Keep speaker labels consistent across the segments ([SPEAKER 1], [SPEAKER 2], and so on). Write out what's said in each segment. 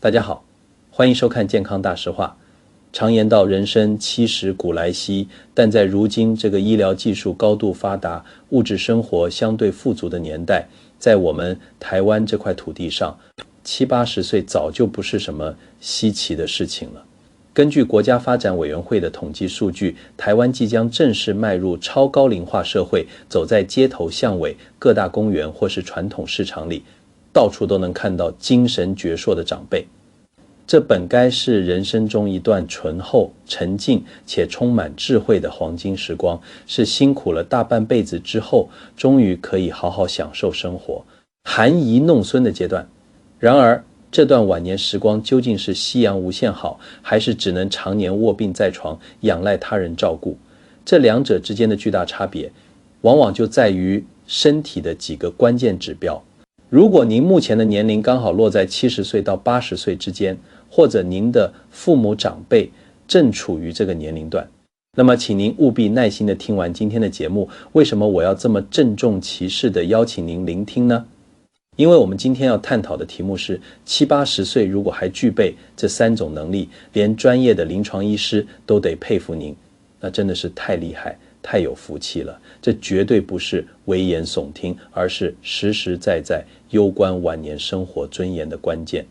[SPEAKER 1] 大家好，欢迎收看健康大实话。常言道人生70古来稀，但在如今这个医疗技术高度发达、物质生活相对富足的年代，在我们台湾这块土地上，70、80岁早就不是什么稀奇的事情了。根据国家发展委员会的统计数据，台湾即将正式迈入超高龄化社会，走在街头巷尾、各大公园或是传统市场里，到处都能看到精神矍铄的长辈。这本该是人生中一段醇厚、沉静且充满智慧的黄金时光，是辛苦了大半辈子之后，终于可以好好享受生活、含饴弄孙的阶段。然而，这段晚年时光究竟是夕阳无限好，还是只能常年卧病在床，仰赖他人照顾？这两者之间的巨大差别，往往就在于身体的几个关键指标。如果您目前的年龄刚好落在70岁到80岁之间，或者您的父母长辈正处于这个年龄段，那么请您务必耐心地听完今天的节目。为什么我要这么郑重其事地邀请您聆听呢？因为我们今天要探讨的题目是70、80岁如果还具备这3种能力，连专业的临床医师都得佩服您，那真的是太厉害、太有福气了。这绝对不是危言耸听，而是实实在在攸关晚年生活尊严的关键。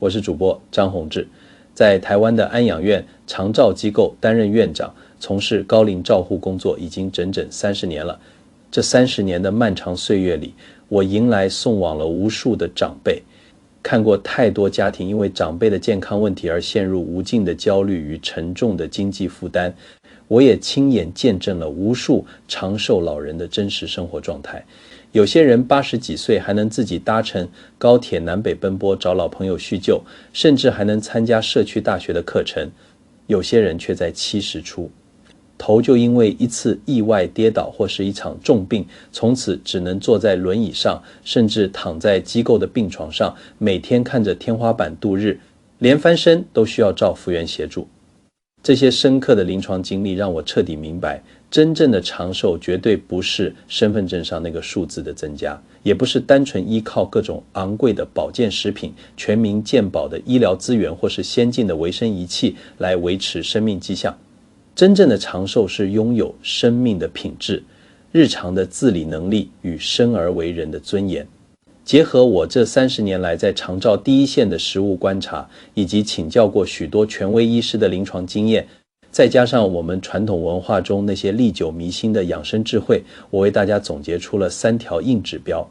[SPEAKER 1] 我是主播张宏志，在台湾的安养院长照机构担任院长，从事高龄照护工作已经整整30年了。这30年的漫长岁月里，我迎来送往了无数的长辈，看过太多家庭因为长辈的健康问题而陷入无尽的焦虑与沉重的经济负担。我也亲眼见证了无数长寿老人的真实生活状态。有些人80几岁还能自己搭乘高铁南北奔波找老朋友叙旧，甚至还能参加社区大学的课程。有些人却在70出头就因为一次意外跌倒或是一场重病，从此只能坐在轮椅上，甚至躺在机构的病床上，每天看着天花板度日，连翻身都需要照服员协助。这些深刻的临床经历让我彻底明白，真正的长寿绝对不是身份证上那个数字的增加，也不是单纯依靠各种昂贵的保健食品、全民健保的医疗资源或是先进的维生仪器来维持生命迹象。真正的长寿是拥有生命的品质、日常的自理能力与生而为人的尊严。结合我这30年来在长照第一线的实务观察，以及请教过许多权威医师的临床经验，再加上我们传统文化中那些历久弥新的养生智慧，我为大家总结出了3条硬指标。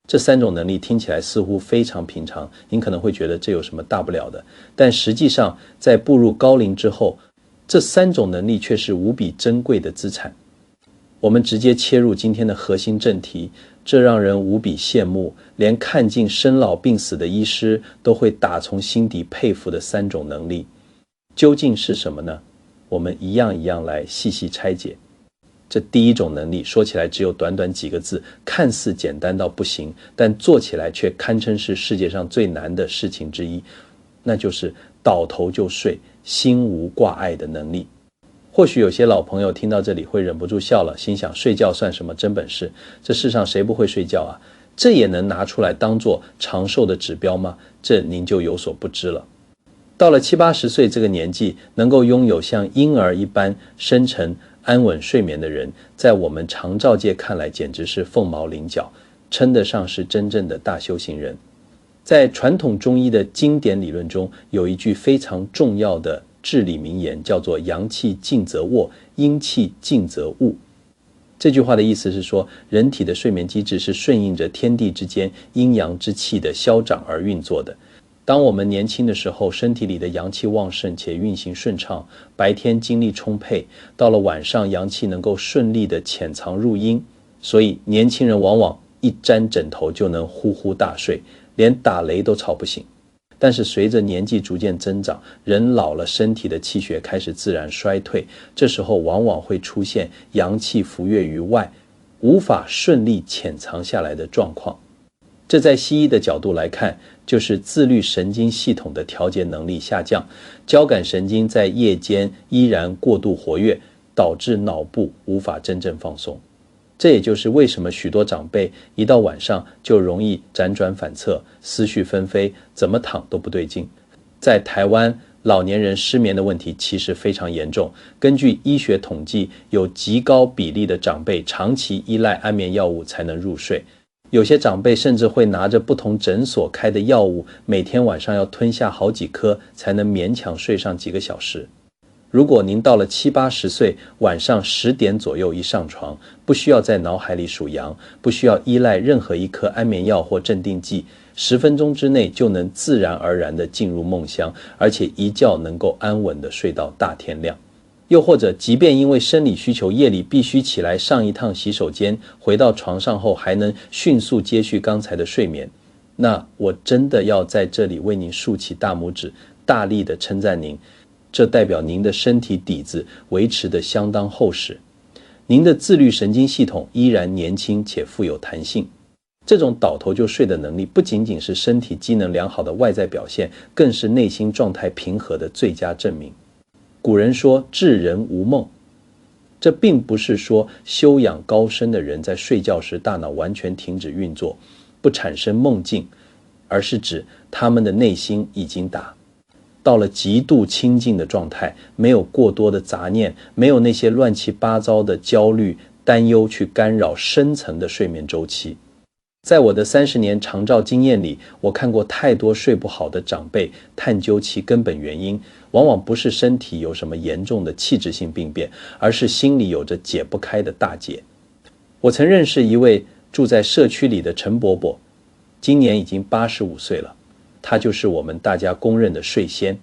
[SPEAKER 1] 这3种能力听起来似乎非常平常，您可能会觉得这有什么大不了的，但实际上在步入高龄之后，这3种能力却是无比珍贵的资产。我们直接切入今天的核心正题，这让人无比羡慕，连看尽生老病死的医师都会打从心底佩服的3种能力，究竟是什么呢？我们一样一样来细细拆解。这第一种能力说起来只有短短几个字，看似简单到不行，但做起来却堪称是世界上最难的事情之一，那就是倒头就睡、心无挂碍的能力。或许有些老朋友听到这里会忍不住笑了，心想睡觉算什么真本事？这世上谁不会睡觉啊？这也能拿出来当做长寿的指标吗？这您就有所不知了。到了70、80岁这个年纪，能够拥有像婴儿一般深沉安稳睡眠的人，在我们长照界看来简直是凤毛麟角，称得上是真正的大修行人。在传统中医的经典理论中，有一句非常重要的至理名言，叫做阳气静则卧，阴气静则悟。这句话的意思是说，人体的睡眠机制是顺应着天地之间阴阳之气的消长而运作的。当我们年轻的时候，身体里的阳气旺盛且运行顺畅，白天精力充沛，到了晚上阳气能够顺利的潜藏入阴，所以年轻人往往一沾枕头就能呼呼大睡，连打雷都吵不醒。但是随着年纪逐渐增长，人老了，身体的气血开始自然衰退，这时候往往会出现阳气浮越于外，无法顺利潜藏下来的状况。这在西医的角度来看，就是自律神经系统的调节能力下降，交感神经在夜间依然过度活跃，导致脑部无法真正放松。这也就是为什么许多长辈一到晚上就容易辗转反侧，思绪纷飞，怎么躺都不对劲。在台湾，老年人失眠的问题其实非常严重。根据医学统计，有极高比例的长辈长期依赖安眠药物才能入睡。有些长辈甚至会拿着不同诊所开的药物，每天晚上要吞下好几颗才能勉强睡上几个小时。如果您到了70、80岁，晚上10点左右一上床，不需要在脑海里数羊，不需要依赖任何一颗安眠药或镇定剂，10分钟之内就能自然而然地进入梦乡，而且一觉能够安稳地睡到大天亮。又或者，即便因为生理需求夜里必须起来上一趟洗手间，回到床上后还能迅速接续刚才的睡眠，那我真的要在这里为您竖起大拇指，大力地称赞您。这代表您的身体底子维持得相当厚实，您的自律神经系统依然年轻且富有弹性。这种倒头就睡的能力不仅仅是身体机能良好的外在表现，更是内心状态平和的最佳证明。古人说智人无梦，这并不是说修养高深的人在睡觉时大脑完全停止运作，不产生梦境，而是指他们的内心已经到了极度清静的状态，没有过多的杂念，没有那些乱七八糟的焦虑、担忧去干扰深层的睡眠周期。在我的30年长照经验里，我看过太多睡不好的长辈，探究其根本原因，往往不是身体有什么严重的器质性病变，而是心里有着解不开的大结。我曾认识一位住在社区里的陈伯伯，今年已经85岁了。他就是我们大家公认的睡仙。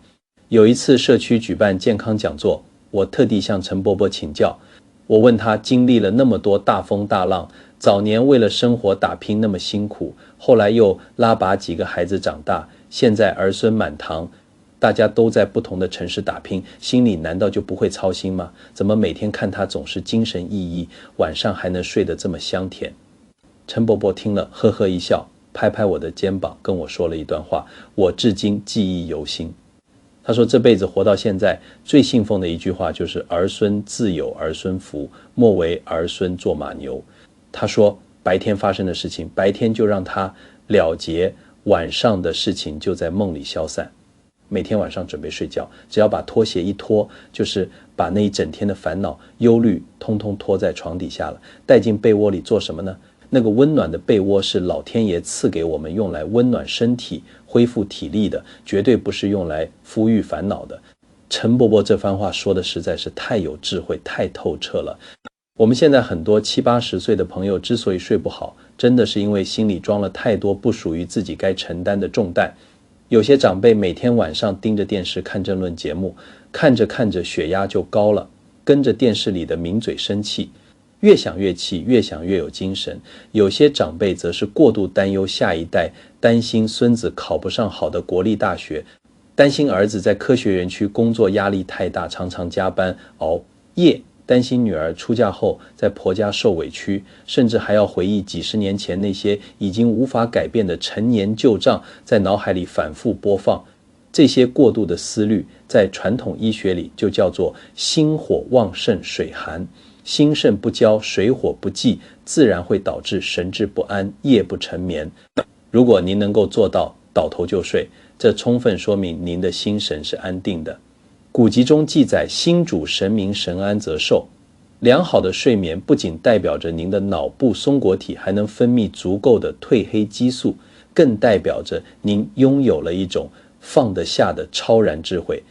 [SPEAKER 1] 有一次社区举办健康讲座，我特地向陈伯伯请教。我问他经历了那么多大风大浪，早年为了生活打拼那么辛苦，后来又拉拔几个孩子长大，现在儿孙满堂，大家都在不同的城市打拼，心里难道就不会操心吗？怎么每天看他总是精神奕奕，晚上还能睡得这么香甜？陈伯伯听了呵呵一笑，拍拍我的肩膀，跟我说了一段话，我至今记忆犹新。他说这辈子活到现在，最信奉的一句话就是儿孙自有儿孙福，莫为儿孙做马牛。他说白天发生的事情，白天就让他了结，晚上的事情就在梦里消散。每天晚上准备睡觉，只要把拖鞋一脱，就是把那一整天的烦恼、忧虑通通拖在床底下了，带进被窝里做什么呢？那个温暖的被窝是老天爷赐给我们用来温暖身体、恢复体力的，绝对不是用来抚育烦恼的。陈伯伯这番话说的实在是太有智慧、太透彻了。我们现在很多70、80岁的朋友之所以睡不好，真的是因为心里装了太多不属于自己该承担的重担。有些长辈每天晚上盯着电视看政论节目，看着看着血压就高了，跟着电视里的名嘴生气，越想越气，越想越有精神。有些长辈则是过度担忧下一代，担心孙子考不上好的国立大学，担心儿子在科学园区工作压力太大，常常加班熬夜，担心女儿出嫁后在婆家受委屈，甚至还要回忆几十年前那些已经无法改变的陈年旧账，在脑海里反复播放。这些过度的思虑，在传统医学里就叫做心火旺盛水寒。心肾不交，水火不济，自然会导致神志不安，夜不成眠。如果您能够做到倒头就睡，这充分说明您的心神是安定的。古籍中记载，心主神明，神安则寿。良好的睡眠不仅代表着您的脑部松果体还能分泌足够的褪黑激素，更代表着您拥有了一种放得下的超然智慧。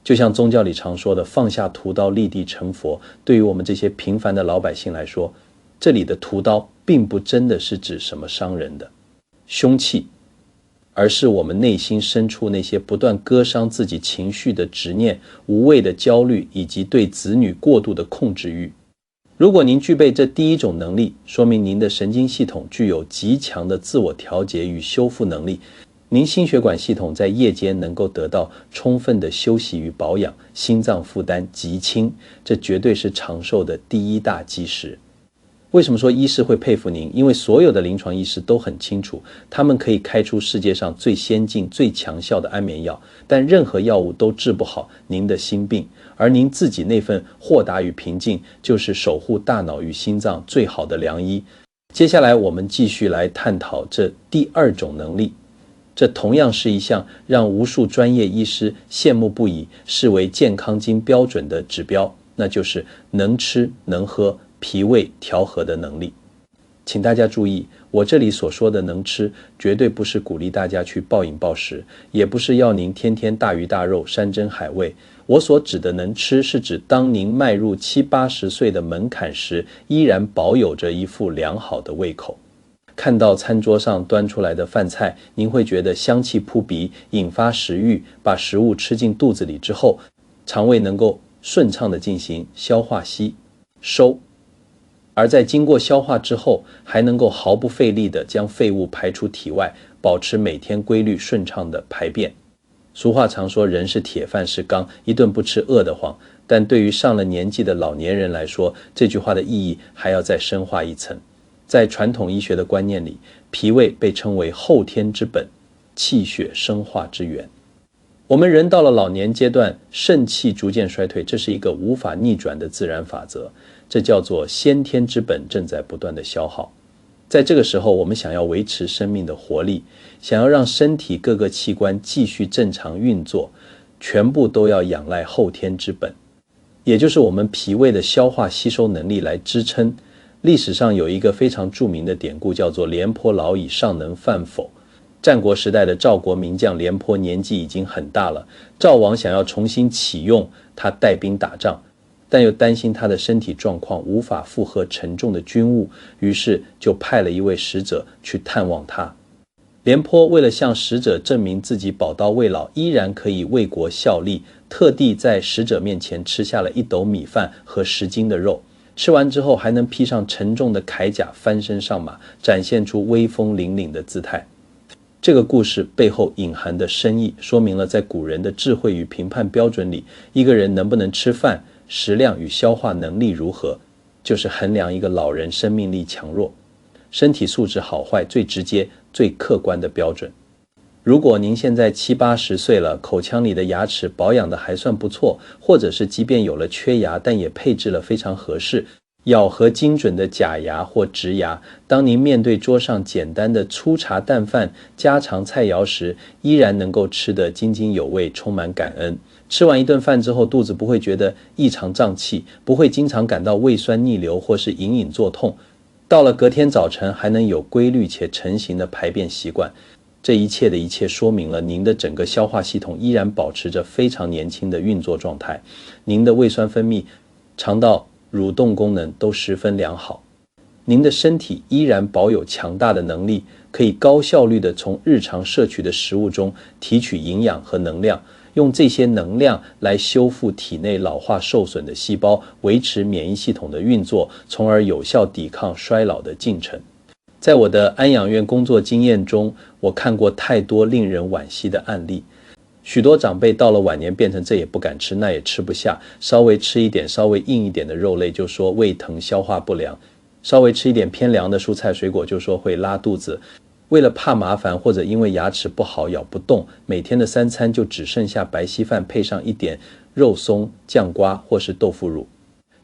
[SPEAKER 1] 就像宗教里常说的放下屠刀立地成佛，对于我们这些平凡的老百姓来说，这里的屠刀并不真的是指什么伤人的凶器，而是我们内心深处那些不断割伤自己情绪的执念、无谓的焦虑，以及对子女过度的控制欲。如果您具备这第一种能力，说明您的神经系统具有极强的自我调节与修复能力，您心血管系统在夜间能够得到充分的休息与保养，心脏负担极轻，这绝对是长寿的第一大基石。为什么说医师会佩服您？因为所有的临床医师都很清楚，他们可以开出世界上最先进、最强效的安眠药，但任何药物都治不好您的心病，而您自己那份豁达与平静，就是守护大脑与心脏最好的良医。接下来我们继续来探讨这第二种能力，这同样是一项让无数专业医师羡慕不已，视为健康经标准的指标，那就是能吃能喝、脾胃调和的能力。请大家注意，我这里所说的能吃，绝对不是鼓励大家去暴饮暴食，也不是要您天天大鱼大肉、山珍海味。我所指的能吃，是指当您迈入70、80岁的门槛时，依然保有着一副良好的胃口。看到餐桌上端出来的饭菜，您会觉得香气扑鼻，引发食欲，把食物吃进肚子里之后，肠胃能够顺畅地进行消化吸收，而在经过消化之后，还能够毫不费力地将废物排出体外，保持每天规律顺畅的排便。俗话常说人是铁饭是钢，一顿不吃饿得慌，但对于上了年纪的老年人来说，这句话的意义还要再深化一层。在传统医学的观念里，脾胃被称为后天之本，气血生化之源。我们人到了老年阶段，肾气逐渐衰退，这是一个无法逆转的自然法则，这叫做先天之本正在不断的消耗。在这个时候，我们想要维持生命的活力，想要让身体各个器官继续正常运作，全部都要仰赖后天之本，也就是我们脾胃的消化吸收能力来支撑。历史上有一个非常著名的典故，叫做廉颇老矣，尚能饭否。战国时代的赵国名将廉颇年纪已经很大了，赵王想要重新启用他带兵打仗，但又担心他的身体状况无法负荷沉重的军务，于是就派了一位使者去探望他。廉颇为了向使者证明自己宝刀未老，依然可以为国效力，特地在使者面前吃下了1斗米饭和10斤的肉，吃完之后还能披上沉重的铠甲，翻身上马，展现出威风凛凛的姿态。这个故事背后隐含的深意，说明了在古人的智慧与评判标准里，一个人能不能吃饭，食量与消化能力如何，就是衡量一个老人生命力强弱、身体素质好坏最直接、最客观的标准。如果您现在70、80岁了，口腔里的牙齿保养的还算不错，或者是即便有了缺牙，但也配置了非常合适，咬合精准的假牙或直牙，当您面对桌上简单的粗茶淡饭、家常菜肴时，依然能够吃得津津有味，充满感恩。吃完一顿饭之后，肚子不会觉得异常胀气，不会经常感到胃酸逆流或是隐隐作痛，到了隔天早晨还能有规律且成型的排便习惯。这一切的一切说明了您的整个消化系统依然保持着非常年轻的运作状态，您的胃酸分泌、肠道蠕动功能都十分良好，您的身体依然保有强大的能力，可以高效率地从日常摄取的食物中提取营养和能量，用这些能量来修复体内老化受损的细胞，维持免疫系统的运作，从而有效抵抗衰老的进程。在我的安养院工作经验中，我看过太多令人惋惜的案例。许多长辈到了晚年变成这也不敢吃那也吃不下，稍微吃一点稍微硬一点的肉类就说胃疼消化不良，稍微吃一点偏凉的蔬菜水果就说会拉肚子。为了怕麻烦或者因为牙齿不好咬不动，每天的3餐就只剩下白稀饭配上一点肉松、酱瓜或是豆腐乳。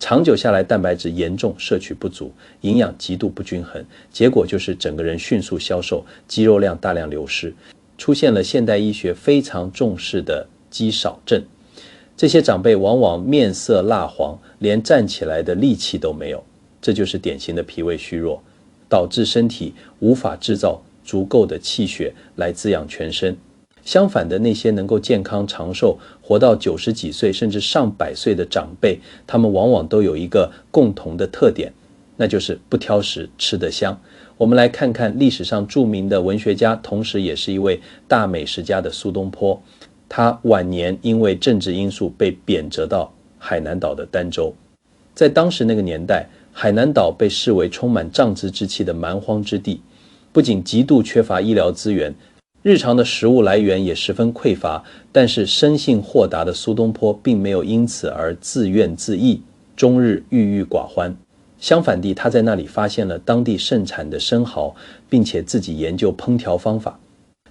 [SPEAKER 1] 长久下来，蛋白质严重摄取不足，营养极度不均衡，结果就是整个人迅速消瘦，肌肉量大量流失，出现了现代医学非常重视的肌少症。这些长辈往往面色蜡黄，连站起来的力气都没有，这就是典型的脾胃虚弱，导致身体无法制造足够的气血来滋养全身。相反的，那些能够健康长寿，活到90几岁甚至上100岁的长辈，他们往往都有一个共同的特点，那就是不挑食，吃得香。我们来看看历史上著名的文学家，同时也是一位大美食家的苏东坡。他晚年因为政治因素被贬谪到海南岛的儋州。在当时那个年代，海南岛被视为充满瘴滋之气的蛮荒之地，不仅极度缺乏医疗资源，日常的食物来源也十分匮乏，但是生性豁达的苏东坡并没有因此而自怨自艾，终日郁郁寡欢。相反地，他在那里发现了当地盛产的生蚝，并且自己研究烹调方法。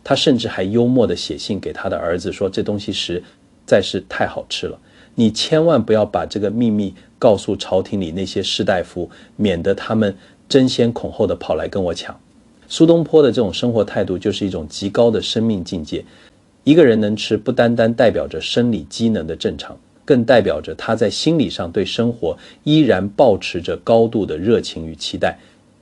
[SPEAKER 1] 他甚至还幽默地写信给他的儿子说，这东西实在是太好吃了，你千万不要把这个秘密告诉朝廷里那些士大夫，免得他们争先恐后地跑来跟我抢。苏东坡的这种生活态度就是一种极高的生命境界。一个人能吃，不单单代表着生理机能的正常，更代表着他在心理上对生活依然保持着高度的热情与期待。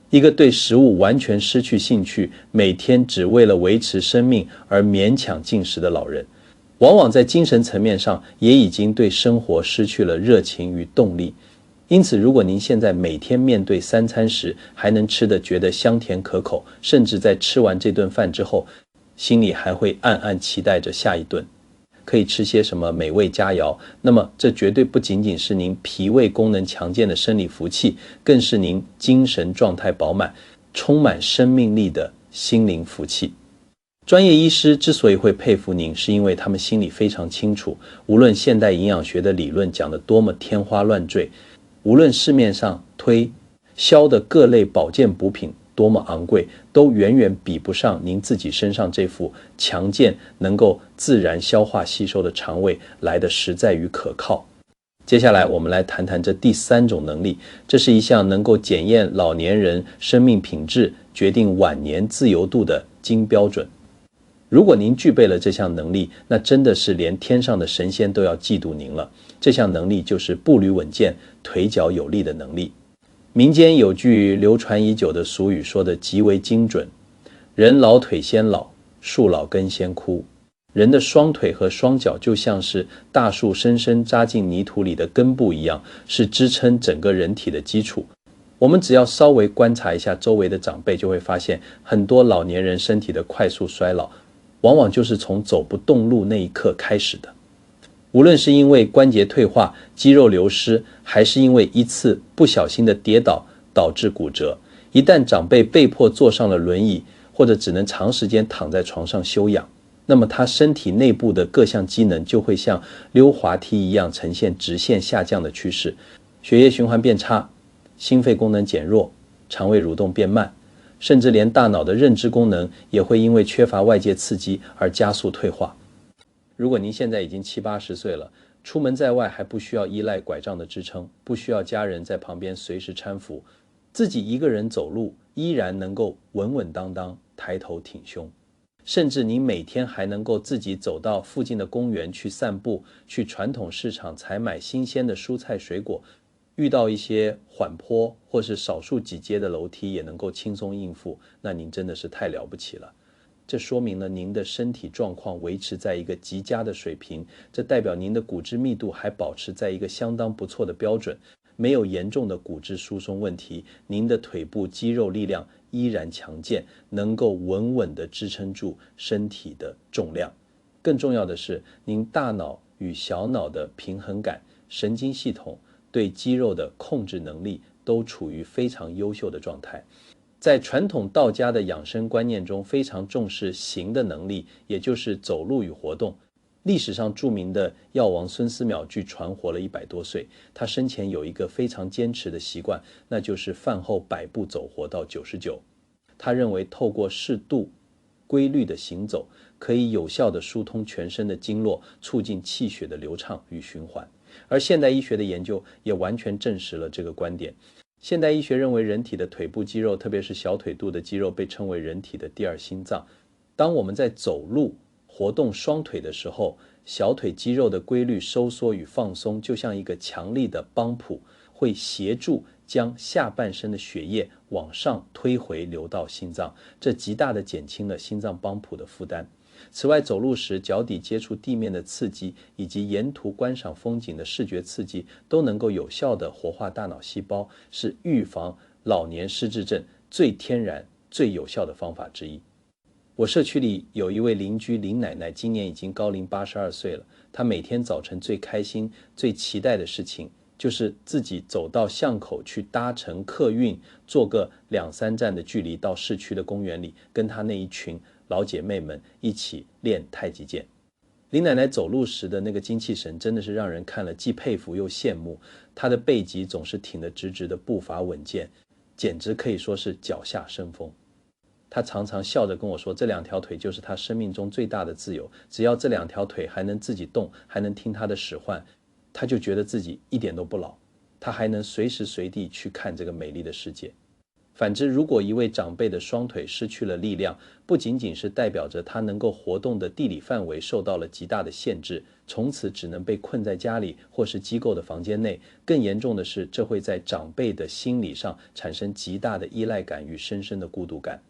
[SPEAKER 1] 一个对食物完全失去兴趣，每天只为了维持生命而勉强进食的老人，往往在精神层面上也已经对生活失去了热情与动力。因此，如果您现在每天面对3餐时还能吃得觉得香甜可口，甚至在吃完这顿饭之后，心里还会暗暗期待着下一顿可以吃些什么美味佳肴，那么这绝对不仅仅是您脾胃功能强健的生理福气，更是您精神状态饱满、充满生命力的心灵福气。专业医师之所以会佩服您，是因为他们心里非常清楚，无论现代营养学的理论讲得多么天花乱坠，无论市面上销的各类保健补品多么昂贵，都远远比不上您自己身上这副强健能够自然消化吸收的肠胃来的实在与可靠。接下来我们来谈谈这第3种能力，这是一项能够检验老年人生命品质、决定晚年自由度的金标准。如果您具备了这项能力，那真的是连天上的神仙都要嫉妒您了。这项能力就是步履稳健、腿脚有力的能力。民间有句流传已久的俗语说得极为精准，人老腿先老，树老根先枯。人的双腿和双脚就像是大树深深扎进泥土里的根部一样，是支撑整个人体的基础。我们只要稍微观察一下周围的长辈，就会发现很多老年人身体的快速衰老，往往就是从走不动路那一刻开始的。无论是因为关节退化、肌肉流失，还是因为一次不小心的跌倒导致骨折，一旦长辈被迫坐上了轮椅，或者只能长时间躺在床上休养，那么他身体内部的各项机能就会像溜滑梯一样呈现直线下降的趋势，血液循环变差，心肺功能减弱，肠胃蠕动变慢，甚至连大脑的认知功能也会因为缺乏外界刺激而加速退化。如果您现在已经70、80岁了，出门在外还不需要依赖拐杖的支撑，不需要家人在旁边随时搀扶，自己一个人走路依然能够稳稳当当抬头挺胸，甚至您每天还能够自己走到附近的公园去散步，去传统市场采买新鲜的蔬菜水果，遇到一些缓坡或是少数几阶的楼梯也能够轻松应付，那您真的是太了不起了。这说明了您的身体状况维持在一个极佳的水平，这代表您的骨质密度还保持在一个相当不错的标准，没有严重的骨质疏松问题，您的腿部肌肉力量依然强健，能够稳稳地支撑住身体的重量。更重要的是，您大脑与小脑的平衡感、神经系统对肌肉的控制能力都处于非常优秀的状态。在传统道家的养生观念中，非常重视行的能力，也就是走路与活动。历史上著名的药王孙思邈据传活了100多岁，他生前有一个非常坚持的习惯，那就是饭后100步走活到99。他认为透过适度规律的行走，可以有效地疏通全身的经络，促进气血的流畅与循环。而现代医学的研究也完全证实了这个观点。现代医学认为，人体的腿部肌肉，特别是小腿肚的肌肉，被称为人体的第二心脏。当我们在走路活动双腿的时候，小腿肌肉的规律收缩与放松就像一个强力的帮浦，会协助将下半身的血液往上推回流到心脏，这极大地减轻了心脏帮浦的负担。此外，走路时脚底接触地面的刺激，以及沿途观赏风景的视觉刺激，都能够有效地活化大脑细胞，是预防老年失智症最天然、最有效的方法之一。我社区里有一位邻居林奶奶，今年已经高龄82岁了。她每天早晨最开心、最期待的事情，就是自己走到巷口去搭乘客运，坐个2、3站的距离到市区的公园里，跟她那一群老姐妹们一起练太极剑。林奶奶走路时的那个精气神真的是让人看了既佩服又羡慕，她的背脊总是挺得直直的，步伐稳健，简直可以说是脚下生风。她常常笑着跟我说，这2条腿就是她生命中最大的自由，只要这2条腿还能自己动，还能听她的使唤，她就觉得自己一点都不老，她还能随时随地去看这个美丽的世界。反之，如果一位长辈的双腿失去了力量，不仅仅是代表着他能够活动的地理范围受到了极大的限制，从此只能被困在家里或是机构的房间内，更严重的是，这会在长辈的心理上产生极大的依赖感与深深的孤独感。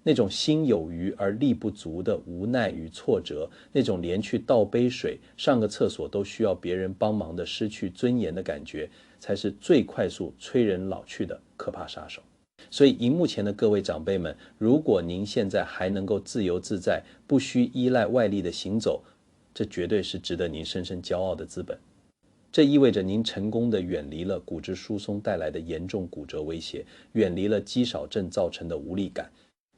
[SPEAKER 1] 那种心有余而力不足的无奈与挫折，那种连去倒杯水、上个厕所都需要别人帮忙的失去尊严的感觉，才是最快速催人老去的可怕杀手。所以荧幕前的各位长辈们，如果您现在还能够自由自在，不需依赖外力的行走，这绝对是值得您深深骄傲的资本。这意味着您成功地远离了骨质疏松带来的严重骨折威胁，远离了肌少症造成的无力感。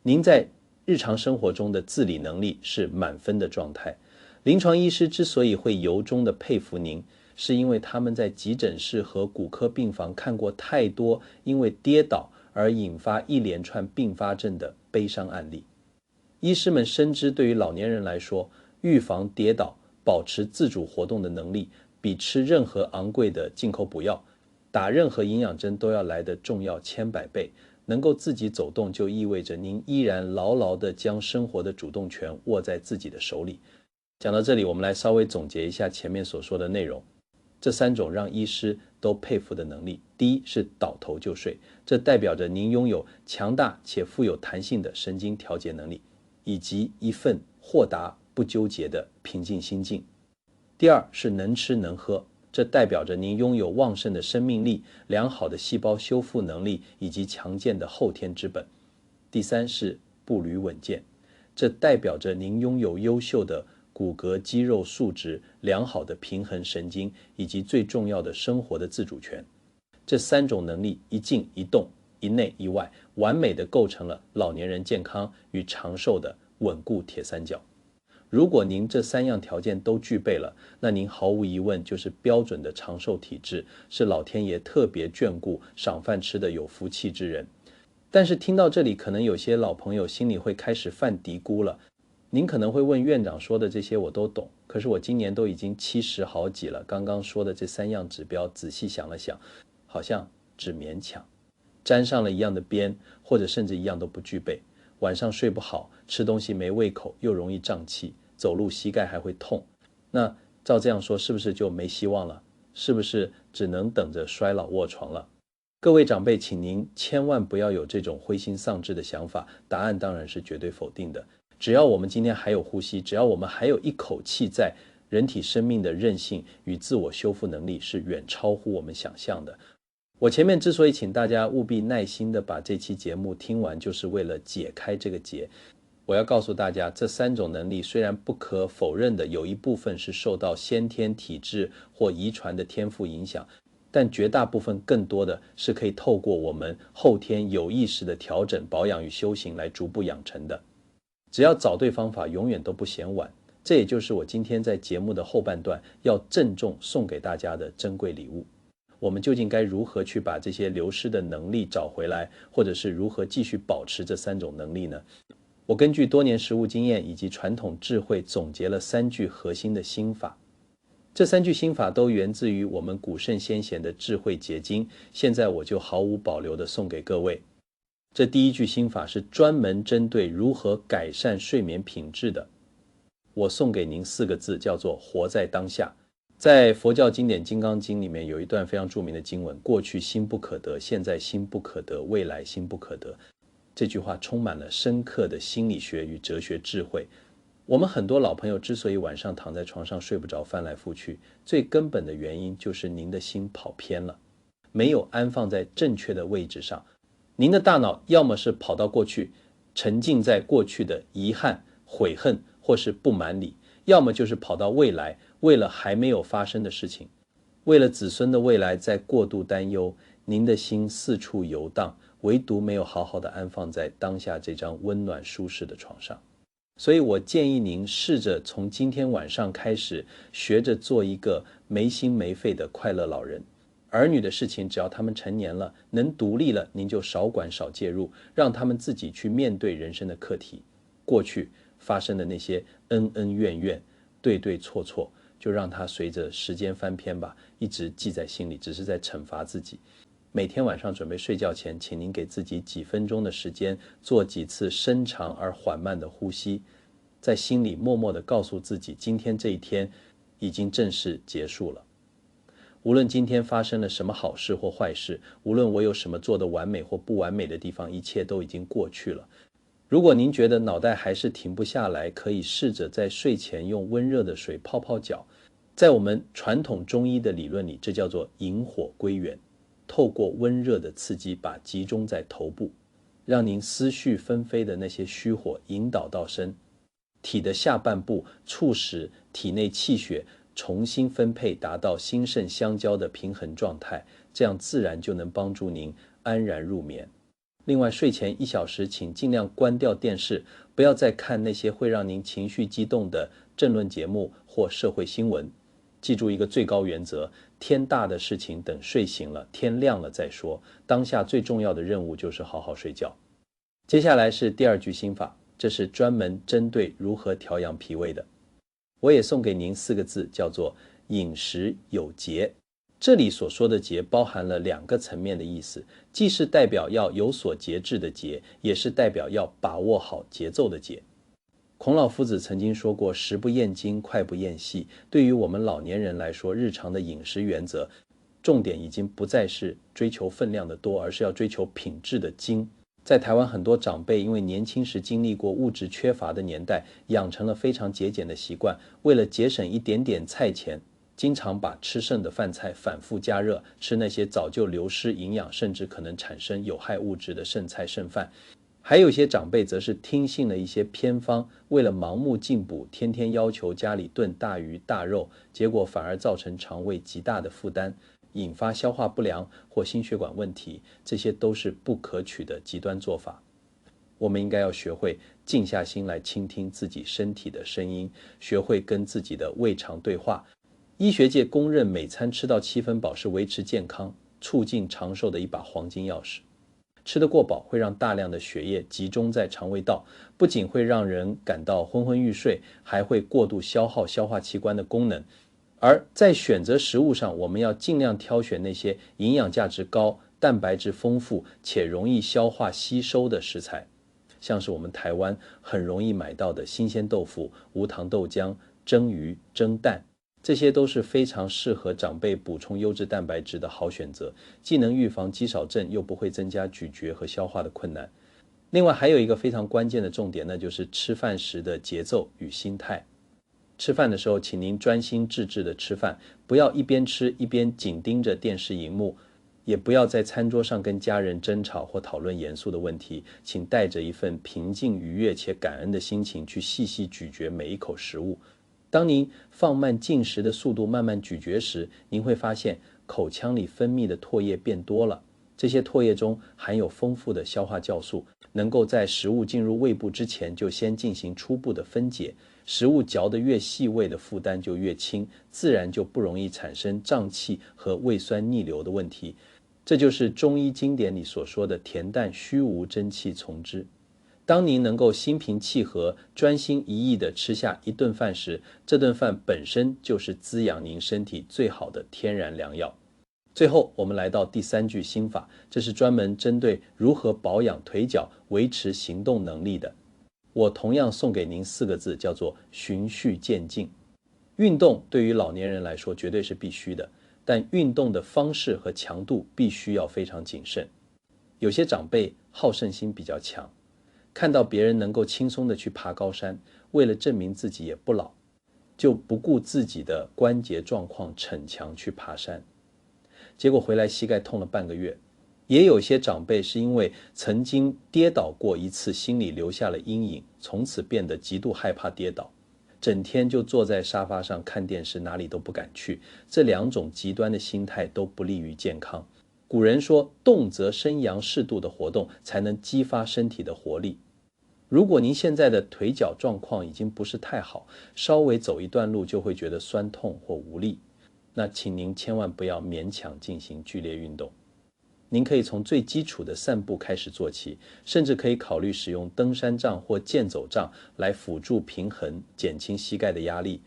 [SPEAKER 1] 您在日常生活中的自理能力是满分的状态。临床医师之所以会由衷地佩服您，是因为他们在急诊室和骨科病房看过太多因为跌倒而引发一连串并发症的悲伤案例。医师们深知，对于老年人来说，预防跌倒、保持自主活动的能力，比吃任何昂贵的进口补药、打任何营养针都要来得重要千百倍。能够自己走动，就意味着您依然牢牢地将生活的主动权握在自己的手里。讲到这里，我们来稍微总结一下前面所说的内容。这3种让医师都佩服的能力，第一是倒头就睡，这代表着您拥有强大且富有弹性的神经调节能力，以及一份豁达不纠结的平静心境。第二是能吃能喝，这代表着您拥有旺盛的生命力、良好的细胞修复能力以及强健的后天之本。第三是步履稳健，这代表着您拥有优秀的骨骼肌肉素质、良好的平衡神经以及最重要的生活的自主权。这3种能力一静一动、一内一外，完美地构成了老年人健康与长寿的稳固铁三角。如果您这3样条件都具备了，那您毫无疑问就是标准的长寿体质，是老天爷特别眷顾、赏饭吃的有福气之人。但是听到这里，可能有些老朋友心里会开始犯嘀咕了。您可能会问，院长说的这些我都懂，可是我今年都已经70好几了，刚刚说的这3样指标仔细想了想，好像只勉强沾上了一样的边，或者甚至一样都不具备。晚上睡不好，吃东西没胃口，又容易胀气，走路膝盖还会痛。那照这样说，是不是就没希望了？是不是只能等着衰老卧床了？各位长辈，请您千万不要有这种灰心丧志的想法，答案当然是绝对否定的。只要我们今天还有呼吸，只要我们还有一口气在，人体生命的韧性与自我修复能力是远超乎我们想象的。我前面之所以请大家务必耐心的把这期节目听完，就是为了解开这个结。我要告诉大家，这3种能力虽然不可否认的有一部分是受到先天体质或遗传的天赋影响，但绝大部分更多的是可以透过我们后天有意识的调整、保养与修行来逐步养成的。只要找对方法，永远都不嫌晚。这也就是我今天在节目的后半段要郑重送给大家的珍贵礼物。我们究竟该如何去把这些流失的能力找回来，或者是如何继续保持这3种能力呢？我根据多年实务经验以及传统智慧，总结了3句核心的心法。这3句心法都源自于我们古圣先贤的智慧结晶，现在我就毫无保留地送给各位。这第1句心法是专门针对如何改善睡眠品质的，我送给您4个字，叫做活在当下。在佛教经典《金刚经》里面有一段非常著名的经文，过去心不可得，现在心不可得，未来心不可得。这句话充满了深刻的心理学与哲学智慧。我们很多老朋友之所以晚上躺在床上睡不着，翻来覆去，最根本的原因就是您的心跑偏了，没有安放在正确的位置上。您的大脑要么是跑到过去，沉浸在过去的遗憾、悔恨或是不满里，要么就是跑到未来，为了还没有发生的事情，为了子孙的未来在过度担忧。您的心四处游荡，唯独没有好好的安放在当下这张温暖舒适的床上。所以我建议您试着从今天晚上开始，学着做一个没心没肺的快乐老人。儿女的事情，只要他们成年了，能独立了，您就少管少介入，让他们自己去面对人生的课题。过去发生的那些恩恩怨怨、对对错错，就让它随着时间翻篇吧，一直记在心里，只是在惩罚自己。每天晚上准备睡觉前，请您给自己几分钟的时间，做几次深长而缓慢的呼吸，在心里默默地告诉自己，今天这一天已经正式结束了。无论今天发生了什么好事或坏事，无论我有什么做得完美或不完美的地方，一切都已经过去了。如果您觉得脑袋还是停不下来，可以试着在睡前用温热的水泡泡脚。在我们传统中医的理论里，这叫做引火归元。透过温热的刺激，把集中在头部，让您思绪纷飞的那些虚火引导到身体的下半部，促使体内气血重新分配，达到心肾相交的平衡状态，这样自然就能帮助您安然入眠。另外，睡前1小时请尽量关掉电视，不要再看那些会让您情绪激动的政论节目或社会新闻。记住一个最高原则，天大的事情等睡醒了，天亮了再说，当下最重要的任务就是好好睡觉。接下来是第2句心法，这是专门针对如何调养脾胃的。我也送给您4个字，叫做饮食有节。这里所说的节包含了2个层面的意思，既是代表要有所节制的节，也是代表要把握好节奏的节。孔老夫子曾经说过，食不厌精，脍不厌细。对于我们老年人来说，日常的饮食原则重点已经不再是追求分量的多，而是要追求品质的精。在台湾，很多长辈因为年轻时经历过物质缺乏的年代，养成了非常节俭的习惯，为了节省一点点菜钱，经常把吃剩的饭菜反复加热，吃那些早就流失营养，甚至可能产生有害物质的剩菜剩饭。还有些长辈则是听信了一些偏方，为了盲目进补，天天要求家里炖大鱼大肉，结果反而造成肠胃极大的负担，引发消化不良或心血管问题，这些都是不可取的极端做法。我们应该要学会静下心来倾听自己身体的声音，学会跟自己的胃肠对话。医学界公认每餐吃到7分饱是维持健康、促进长寿的一把黄金钥匙。吃得过饱会让大量的血液集中在肠胃道，不仅会让人感到昏昏欲睡，还会过度消耗消化器官的功能。而在选择食物上，我们要尽量挑选那些营养价值高、蛋白质丰富且容易消化吸收的食材，像是我们台湾很容易买到的新鲜豆腐、无糖豆浆、蒸鱼、蒸蛋，这些都是非常适合长辈补充优质蛋白质的好选择，既能预防肌少症，又不会增加咀嚼和消化的困难。另外还有一个非常关键的重点，那就是吃饭时的节奏与心态。吃饭的时候，请您专心致志地吃饭，不要一边吃一边紧盯着电视荧幕，也不要在餐桌上跟家人争吵或讨论严肃的问题，请带着一份平静、愉悦且感恩的心情去细细咀嚼每一口食物。当您放慢进食的速度，慢慢咀嚼时，您会发现口腔里分泌的唾液变多了。这些唾液中含有丰富的消化酵素，能够在食物进入胃部之前就先进行初步的分解。食物嚼得越细，胃的负担就越轻，自然就不容易产生胀气和胃酸逆流的问题。这就是中医经典里所说的恬淡虚无，真气从之。当您能够心平气和、专心一意地吃下一顿饭时，这顿饭本身就是滋养您身体最好的天然良药。最后，我们来到第3句心法，这是专门针对如何保养腿脚、维持行动能力的。我同样送给您4个字，叫做循序渐进。运动对于老年人来说绝对是必须的，但运动的方式和强度必须要非常谨慎。有些长辈好胜心比较强，看到别人能够轻松地去爬高山，为了证明自己也不老，就不顾自己的关节状况逞强去爬山，结果回来膝盖痛了半个月。也有些长辈是因为曾经跌倒过一次，心里留下了阴影，从此变得极度害怕跌倒，整天就坐在沙发上看电视，哪里都不敢去。这2种极端的心态都不利于健康。古人说，动则生阳，适度的活动才能激发身体的活力。如果您现在的腿脚状况已经不是太好，稍微走一段路就会觉得酸痛或无力，那请您千万不要勉强进行剧烈运动。您可以从最基础的散步开始做起，甚至可以考虑使用登山杖或健走杖来辅助平衡，减轻膝盖的压力。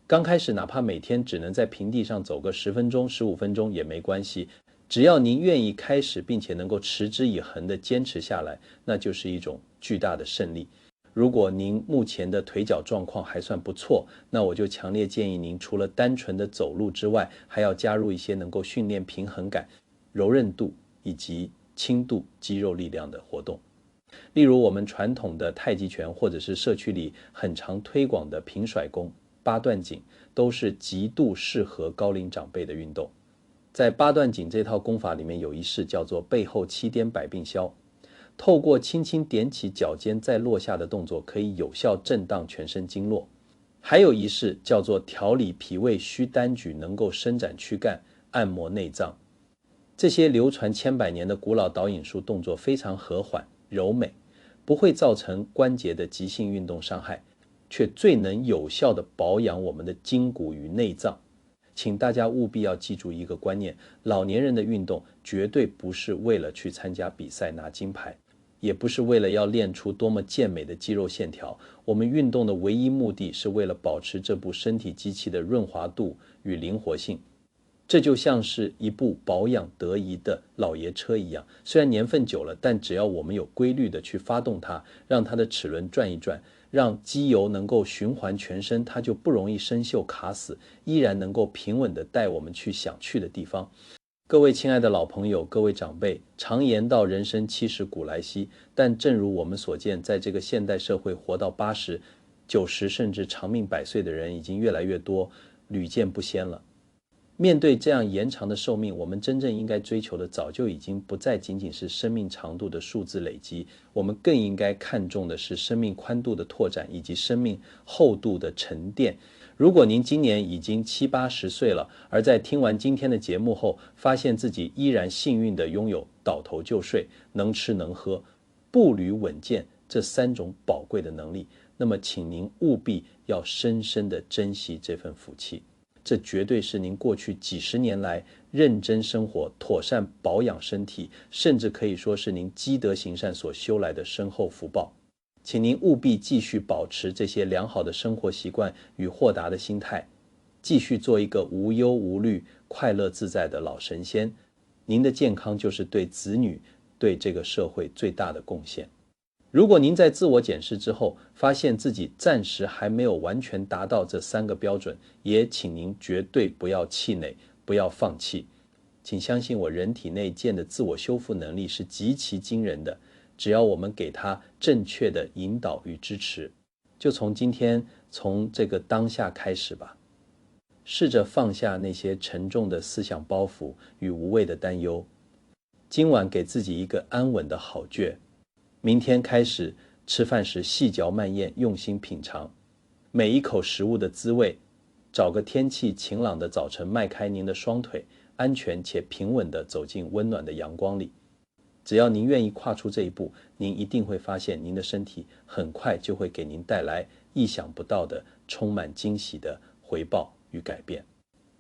[SPEAKER 1] 刚开始哪怕每天只能在平地上走个10分钟、15分钟也没关系，只要您愿意开始并且能够持之以恒地坚持下来，那就是一种巨大的胜利。如果您目前的腿脚状况还算不错，那我就强烈建议您除了单纯的走路之外，还要加入一些能够训练平衡感、柔韧度以及轻度肌肉力量的活动。例如我们传统的太极拳，或者是社区里很常推广的平甩功、八段锦，都是极度适合高龄长辈的运动。在八段锦这套功法里面有一式叫做背后7颠百病消，透过轻轻点起脚尖再落下的动作，可以有效震荡全身经络。还有一式叫做调理脾胃虚单举，能够伸展躯干、按摩内脏。这些流传千百年的古老导引术动作非常和缓柔美，不会造成关节的急性运动伤害，却最能有效地保养我们的筋骨与内脏。请大家务必要记住一个观念，老年人的运动绝对不是为了去参加比赛拿金牌，也不是为了要练出多么健美的肌肉线条。我们运动的唯一目的是为了保持这部身体机器的润滑度与灵活性。这就像是一部保养得宜的老爷车一样，虽然年份久了，但只要我们有规律的去发动它，让它的齿轮转一转，让机油能够循环全身，它就不容易生锈卡死，依然能够平稳地带我们去想去的地方。各位亲爱的老朋友，各位长辈，常言道人生70古来稀，但正如我们所见，在这个现代社会，活到80、90甚至长命100岁的人已经越来越多，屡见不鲜了。面对这样延长的寿命，我们真正应该追求的早就已经不再仅仅是生命长度的数字累积，我们更应该看重的是生命宽度的拓展以及生命厚度的沉淀。如果您今年已经70、80岁了，而在听完今天的节目后，发现自己依然幸运地拥有倒头就睡、能吃能喝、步履稳健这3种宝贵的能力，那么请您务必要深深地珍惜这份福气。这绝对是您过去几十年来认真生活、妥善保养身体，甚至可以说是您积德行善所修来的深厚福报。请您务必继续保持这些良好的生活习惯与豁达的心态，继续做一个无忧无虑、快乐自在的老神仙。您的健康就是对子女、对这个社会最大的贡献。如果您在自我检视之后，发现自己暂时还没有完全达到这3个标准，也请您绝对不要气馁，不要放弃。请相信我，人体内建的自我修复能力是极其惊人的，只要我们给它正确的引导与支持。就从今天，从这个当下开始吧，试着放下那些沉重的思想包袱与无谓的担忧。今晚给自己一个安稳的好觉，明天开始吃饭时细嚼慢咽，用心品尝每一口食物的滋味。找个天气晴朗的早晨，迈开您的双腿，安全且平稳地走进温暖的阳光里。只要您愿意跨出这一步，您一定会发现您的身体很快就会给您带来意想不到的充满惊喜的回报与改变。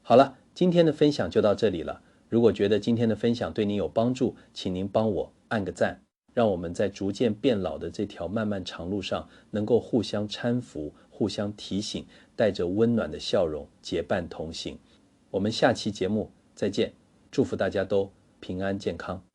[SPEAKER 1] 好了，今天的分享就到这里了。如果觉得今天的分享对您有帮助，请您帮我按个赞，让我们在逐渐变老的这条漫漫长路上能够互相搀扶、互相提醒，带着温暖的笑容结伴同行。我们下期节目再见，祝福大家都平安健康。